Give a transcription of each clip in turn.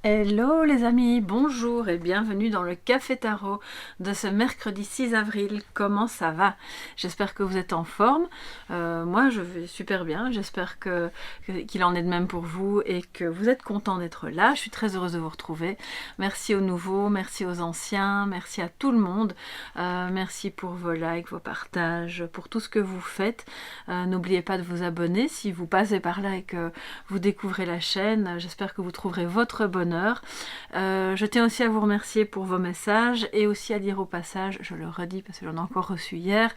Hello les amis, bonjour et bienvenue dans le Café Tarot de ce mercredi 6 avril. Comment ça va? J'espère que vous êtes en forme. Moi je vais super bien, j'espère qu'il en est de même pour vous et que vous êtes content d'être là. Je suis très heureuse de vous retrouver. Merci aux nouveaux, merci aux anciens, merci à tout le monde. Merci pour vos likes, vos partages, pour tout ce que vous faites. N'oubliez pas de vous abonner si vous passez par là et que vous découvrez la chaîne. J'espère que vous trouverez votre bonheur. Je tiens aussi à vous remercier pour vos messages et aussi à dire au passage, je le redis parce que j'en ai encore reçu hier,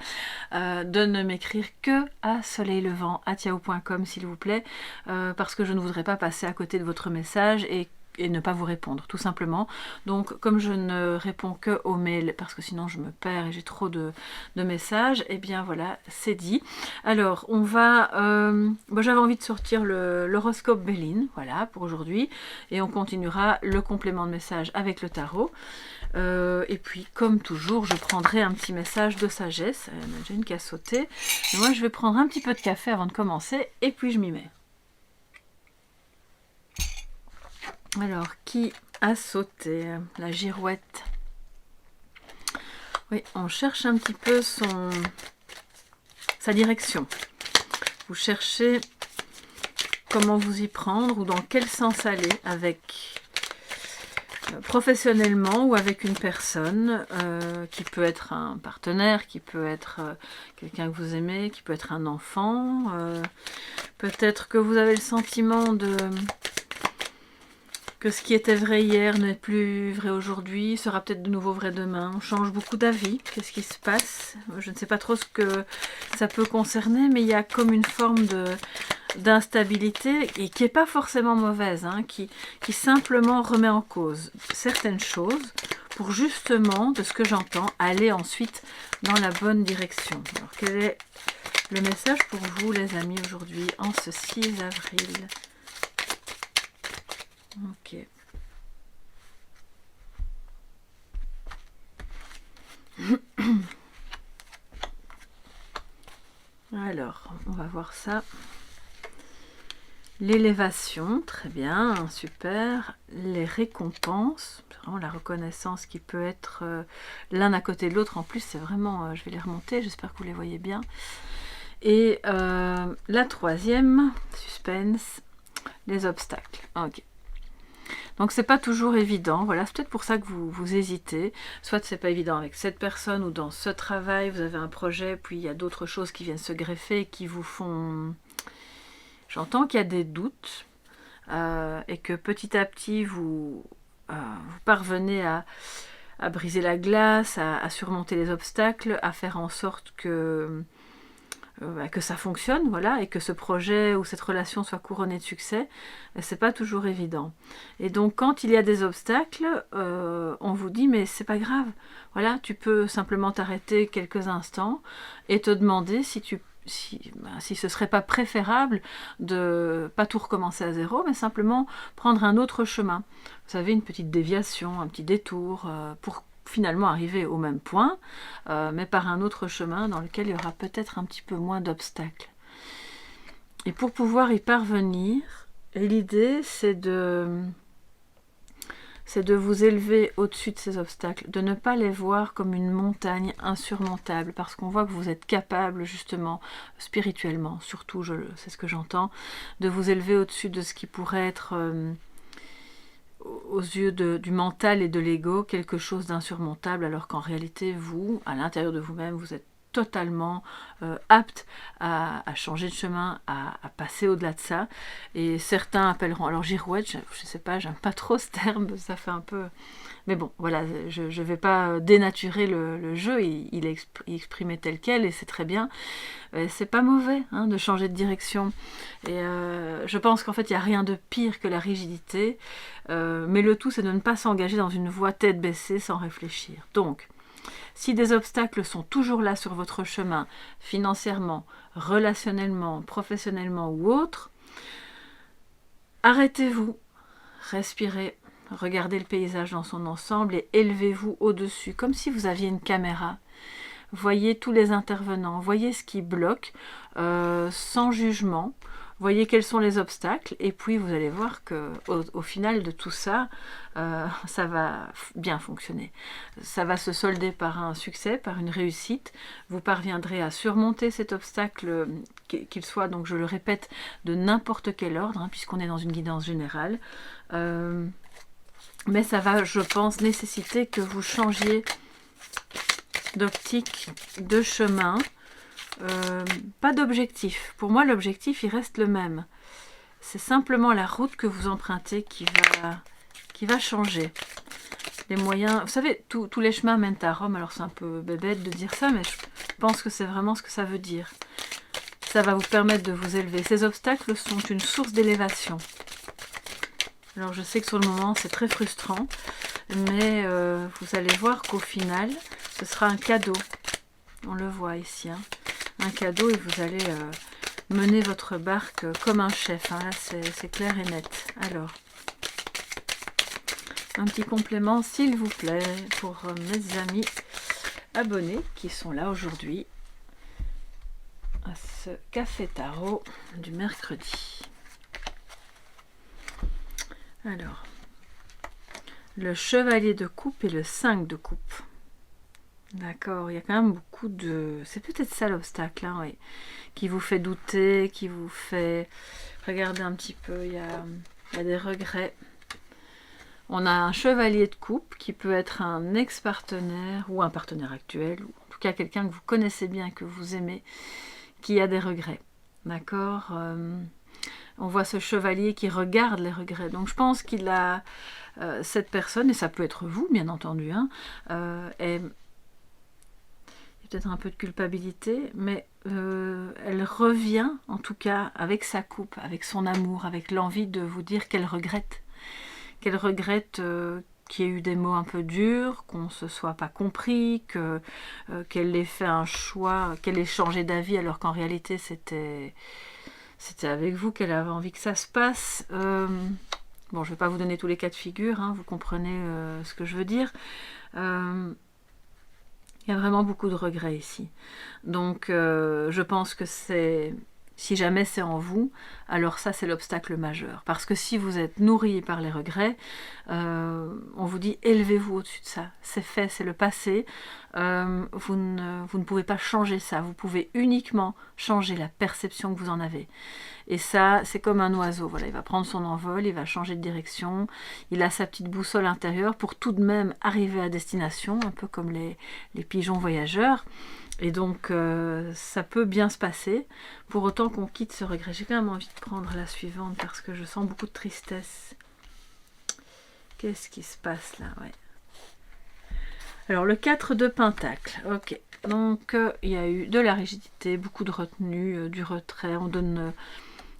de ne m'écrire que à soleillevent@yahoo.com s'il vous plaît, parce que je ne voudrais pas passer à côté de votre message et ne pas vous répondre, tout simplement. Donc, comme je ne réponds que aux mails, parce que sinon je me perds et j'ai trop de messages, et bien voilà, c'est dit. Alors, on va... j'avais envie de sortir l'horoscope Béline, voilà, pour aujourd'hui, et on continuera le complément de message avec le tarot. Et puis, comme toujours, je prendrai un petit message de sagesse. Il y en a déjà une qui a sauté. Et moi, je vais prendre un petit peu de café avant de commencer, et puis je m'y mets. Alors, qui a sauté? La girouette. Oui, on cherche un petit peu sa direction. Vous cherchez comment vous y prendre ou dans quel sens aller avec professionnellement ou avec une personne qui peut être un partenaire, qui peut être quelqu'un que vous aimez, qui peut être un enfant. Peut-être que vous avez le sentiment que ce qui était vrai hier n'est plus vrai aujourd'hui, sera peut-être de nouveau vrai demain. On change beaucoup d'avis. Qu'est-ce qui se passe? Je ne sais pas trop ce que ça peut concerner, mais il y a comme une forme d'instabilité et qui n'est pas forcément mauvaise, hein, qui simplement remet en cause certaines choses pour justement, de ce que j'entends, aller ensuite dans la bonne direction. Alors, quel est le message pour vous, les amis, aujourd'hui, en ce 6 avril? Ok. Alors, on va voir ça. L'élévation, très bien, super. Les récompenses, c'est vraiment la reconnaissance qui peut être l'un à côté de l'autre. En plus, c'est vraiment, je vais les remonter, j'espère que vous les voyez bien. Et la troisième, suspense, les obstacles. Ok. Donc c'est pas toujours évident, voilà, c'est peut-être pour ça que vous hésitez, soit c'est pas évident avec cette personne ou dans ce travail, vous avez un projet, puis il y a d'autres choses qui viennent se greffer et qui vous font... J'entends qu'il y a des doutes et que petit à petit vous parvenez à briser la glace, à surmonter les obstacles, à faire en sorte que ça fonctionne, voilà, et que ce projet ou cette relation soit couronnée de succès, c'est pas toujours évident. Et donc, quand il y a des obstacles, on vous dit, mais c'est pas grave, voilà, tu peux simplement t'arrêter quelques instants et te demander si ce serait pas préférable de pas tout recommencer à zéro, mais simplement prendre un autre chemin. Vous savez, une petite déviation, un petit détour, pour finalement arriver au même point, mais par un autre chemin dans lequel il y aura peut-être un petit peu moins d'obstacles. Et pour pouvoir y parvenir, l'idée c'est de vous élever au-dessus de ces obstacles, de ne pas les voir comme une montagne insurmontable, parce qu'on voit que vous êtes capable justement, spirituellement, surtout, c'est ce que j'entends, de vous élever au-dessus de ce qui pourrait être... aux yeux du mental et de l'ego, quelque chose d'insurmontable, alors qu'en réalité, vous, à l'intérieur de vous-même, vous êtes totalement apte à changer de chemin, à passer au-delà de ça. Et certains appelleront, alors girouette, je ne sais pas, j'aime pas trop ce terme, ça fait un peu... Mais bon, voilà, je ne vais pas dénaturer le jeu, il est exprimé tel quel et c'est très bien. C'est pas mauvais hein, de changer de direction. Et je pense qu'en fait, il n'y a rien de pire que la rigidité. Mais le tout, c'est de ne pas s'engager dans une voie tête baissée sans réfléchir. Donc, si des obstacles sont toujours là sur votre chemin, financièrement, relationnellement, professionnellement ou autre, arrêtez-vous, respirez, regardez le paysage dans son ensemble et élevez-vous au-dessus, comme si vous aviez une caméra. Voyez tous les intervenants, voyez ce qui bloque, sans jugement. voyez quels sont les obstacles, et puis vous allez voir que au final de tout ça, ça va bien fonctionner. Ça va se solder par un succès, par une réussite. Vous parviendrez à surmonter cet obstacle, qu'il soit, donc je le répète, de n'importe quel ordre, hein, puisqu'on est dans une guidance générale. Mais ça va, je pense, nécessiter que vous changiez d'optique, de chemin. Pas d'objectif. Pour moi, l'objectif, il reste le même. C'est simplement la route que vous empruntez qui va changer. Les moyens... Vous savez, tous les chemins mènent à Rome. Alors, c'est un peu bébête de dire ça, mais je pense que c'est vraiment ce que ça veut dire. Ça va vous permettre de vous élever. Ces obstacles sont une source d'élévation. Alors, je sais que sur le moment, c'est très frustrant, mais vous allez voir qu'au final, ce sera un cadeau. On le voit ici, hein. Un cadeau, et vous allez mener votre barque comme un chef. Hein. Là, c'est clair et net. Alors, un petit complément, s'il vous plaît, pour mes amis abonnés qui sont là aujourd'hui à ce café tarot du mercredi. Alors, le chevalier de coupe et le 5 de coupe. D'accord, il y a quand même beaucoup de... C'est peut-être ça l'obstacle, hein, oui. Qui vous fait douter, qui vous fait... Regardez un petit peu, il y a des regrets. On a un chevalier de coupe qui peut être un ex-partenaire ou un partenaire actuel, ou en tout cas quelqu'un que vous connaissez bien, que vous aimez, qui a des regrets. D'accord, on voit ce chevalier qui regarde les regrets. Donc je pense qu'il a... cette personne, et ça peut être vous, bien entendu, hein, peut-être un peu de culpabilité, mais elle revient, en tout cas, avec sa coupe, avec son amour, avec l'envie de vous dire qu'elle regrette. Qu'elle regrette qu'il y ait eu des mots un peu durs, qu'on ne se soit pas compris, qu'elle ait fait un choix, qu'elle ait changé d'avis, alors qu'en réalité, c'était avec vous qu'elle avait envie que ça se passe. Bon, je ne vais pas vous donner tous les cas de figure, hein, vous comprenez ce que je veux dire. Il y a vraiment beaucoup de regrets ici. Donc, je pense que si jamais c'est en vous, alors ça, c'est l'obstacle majeur. Parce que si vous êtes nourri par les regrets, on vous dit, élevez-vous au-dessus de ça. C'est fait, c'est le passé. Vous ne pouvez pas changer ça. Vous pouvez uniquement changer la perception que vous en avez. Et ça, c'est comme un oiseau. Voilà, il va prendre son envol, il va changer de direction. Il a sa petite boussole intérieure pour tout de même arriver à destination, un peu comme les pigeons voyageurs. Et donc, ça peut bien se passer, pour autant qu'on quitte ce regret. J'ai quand même envie de prendre la suivante, parce que je sens beaucoup de tristesse. Qu'est-ce qui se passe là? Ouais. Alors, le 4 de Pentacle. Ok. Donc, il y a eu de la rigidité, beaucoup de retenue, du retrait. On donne...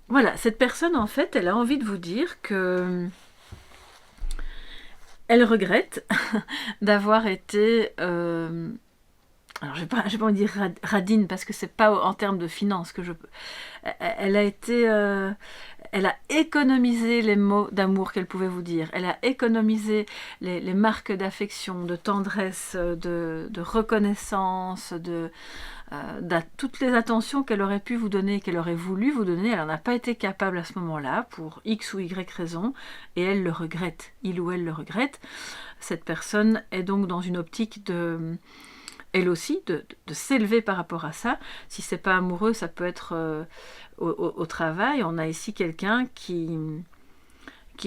Voilà, cette personne, en fait, elle a envie de vous dire que... Elle regrette d'avoir été... Alors, je vais pas envie de dire radine, parce que c'est pas en termes de finances que je peux... Elle a été... elle a économisé les mots d'amour qu'elle pouvait vous dire. Elle a économisé les marques d'affection, de tendresse, de reconnaissance, toutes les attentions qu'elle aurait pu vous donner, qu'elle aurait voulu vous donner. Elle n'en a pas été capable à ce moment-là, pour X ou Y raison, et elle le regrette. Il ou elle le regrette. Cette personne est donc dans une optique de... Elle aussi, de s'élever par rapport à ça. Si c'est pas amoureux, ça peut être au travail. On a ici quelqu'un qui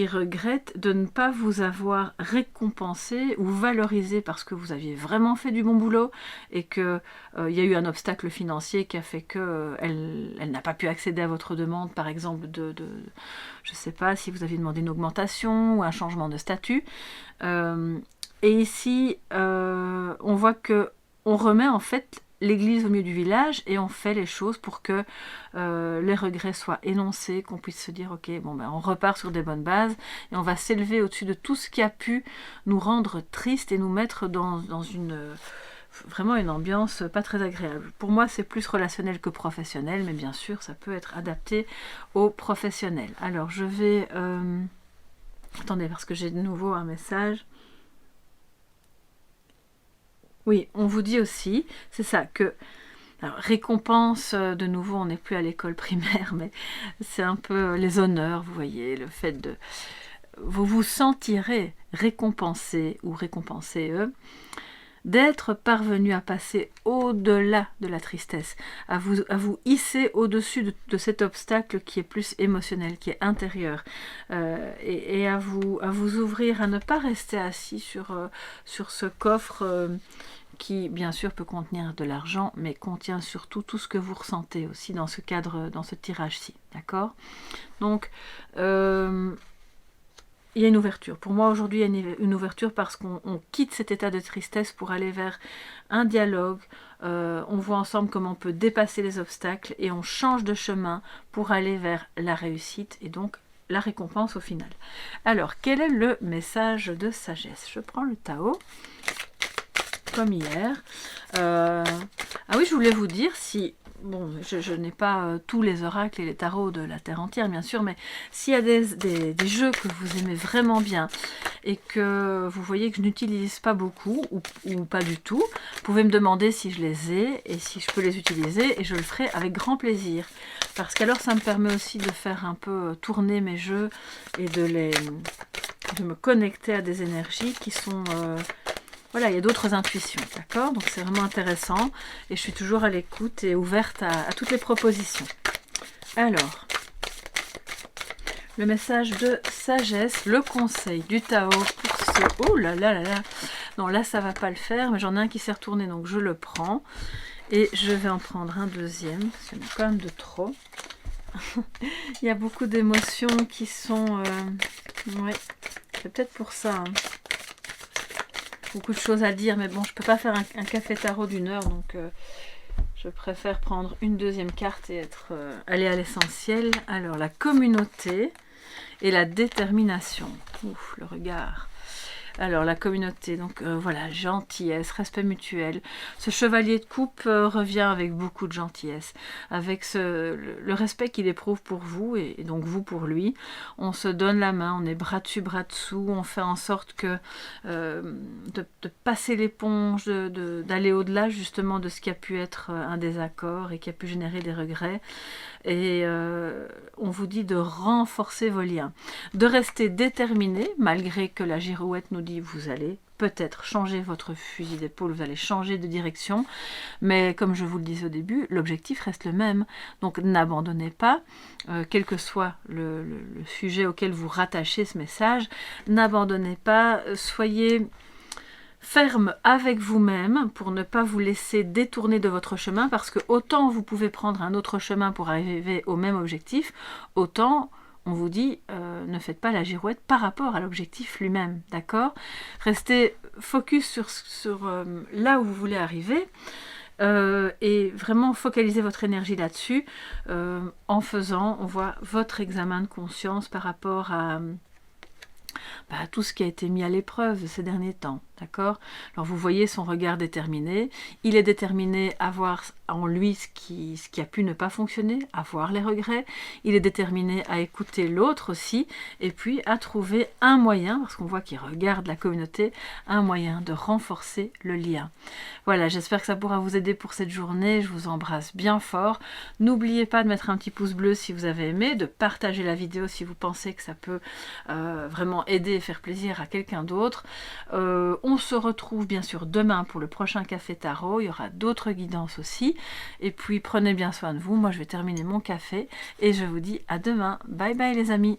regrette de ne pas vous avoir récompensé ou valorisé parce que vous aviez vraiment fait du bon boulot, et qu'il y a eu un obstacle financier qui a fait qu'elle n'a pas pu accéder à votre demande, par exemple, je sais pas, si vous aviez demandé une augmentation ou un changement de statut. Et ici, on voit que on remet en fait l'église au milieu du village, et on fait les choses pour que les regrets soient énoncés, qu'on puisse se dire ok, bon ben on repart sur des bonnes bases, et on va s'élever au-dessus de tout ce qui a pu nous rendre tristes et nous mettre dans vraiment une ambiance pas très agréable. Pour moi, c'est plus relationnel que professionnel, mais bien sûr, ça peut être adapté aux professionnels. Alors, je vais... Attendez, parce que j'ai de nouveau un message. Oui, on vous dit aussi, c'est ça, que Alors, récompense, de nouveau, on n'est plus à l'école primaire, mais c'est un peu les honneurs, vous voyez, le fait de... Vous vous sentirez récompensé ou récompensé, d'être parvenu à passer au-delà de la tristesse, à vous hisser au-dessus de cet obstacle qui est plus émotionnel, qui est intérieur, et à vous ouvrir, à ne pas rester assis sur ce coffre qui, bien sûr, peut contenir de l'argent, mais contient surtout tout ce que vous ressentez aussi dans ce cadre, dans ce tirage-ci, d'accord? Donc, il y a une ouverture. Pour moi, aujourd'hui, il y a une ouverture parce qu'on quitte cet état de tristesse pour aller vers un dialogue. On voit ensemble comment on peut dépasser les obstacles et on change de chemin pour aller vers la réussite et donc la récompense au final. Alors, quel est le message de sagesse? Je prends le Tao, comme hier. Ah oui, je voulais vous dire si... Bon, je n'ai pas tous les oracles et les tarots de la Terre entière, bien sûr, mais s'il y a des jeux que vous aimez vraiment bien et que vous voyez que je n'utilise pas beaucoup ou pas du tout, vous pouvez me demander si je les ai et si je peux les utiliser et je le ferai avec grand plaisir. Parce qu'alors, ça me permet aussi de faire un peu tourner mes jeux et de me connecter à des énergies qui sont... Voilà, il y a d'autres intuitions, d'accord? Donc c'est vraiment intéressant et je suis toujours à l'écoute et ouverte à toutes les propositions. Alors, le message de sagesse, le conseil du Tao pour ceux... Oh là là là là! Non, là ça va pas le faire, mais j'en ai un qui s'est retourné, donc je le prends. Et je vais en prendre un deuxième, parce qu'il y en a quand même de trop. Il y a beaucoup d'émotions qui sont... Ouais, c'est peut-être pour ça, hein. Beaucoup de choses à dire, mais bon, je peux pas faire un café tarot d'1 heure, donc je préfère prendre une deuxième carte et aller à l'essentiel. Alors, la communauté et la détermination. Ouf, le regard. Alors, la communauté, donc voilà, gentillesse, respect mutuel. Ce chevalier de coupe revient avec beaucoup de gentillesse, avec le respect qu'il éprouve pour vous et donc vous pour lui. On se donne la main, on est bras dessus, bras dessous, on fait en sorte que de passer l'éponge, d'aller au-delà justement de ce qui a pu être un désaccord et qui a pu générer des regrets. Et on vous dit de renforcer vos liens, de rester déterminé, malgré que la girouette nous dit vous allez peut-être changer votre fusil d'épaule, vous allez changer de direction, mais comme je vous le disais au début, l'objectif reste le même. Donc n'abandonnez pas, quel que soit le sujet auquel vous rattachez ce message, n'abandonnez pas, soyez... ferme avec vous-même pour ne pas vous laisser détourner de votre chemin, parce que autant vous pouvez prendre un autre chemin pour arriver au même objectif, autant on vous dit ne faites pas la girouette par rapport à l'objectif lui-même, d'accord? Restez focus sur là où vous voulez arriver et vraiment focalisez votre énergie là-dessus en faisant, on voit, votre examen de conscience par rapport à tout ce qui a été mis à l'épreuve ces derniers temps, d'accord? Alors vous voyez son regard déterminé, il est déterminé à voir en lui ce qui a pu ne pas fonctionner, à voir les regrets, il est déterminé à écouter l'autre aussi, et puis à trouver un moyen, parce qu'on voit qu'il regarde la communauté, un moyen de renforcer le lien. Voilà, j'espère que ça pourra vous aider pour cette journée, je vous embrasse bien fort. N'oubliez pas de mettre un petit pouce bleu si vous avez aimé, de partager la vidéo si vous pensez que ça peut vraiment aider et faire plaisir à quelqu'un d'autre. On se retrouve bien sûr demain pour le prochain Café Tarot, il y aura d'autres guidances aussi. Et puis prenez bien soin de vous, moi je vais terminer mon café et je vous dis à demain. Bye bye les amis.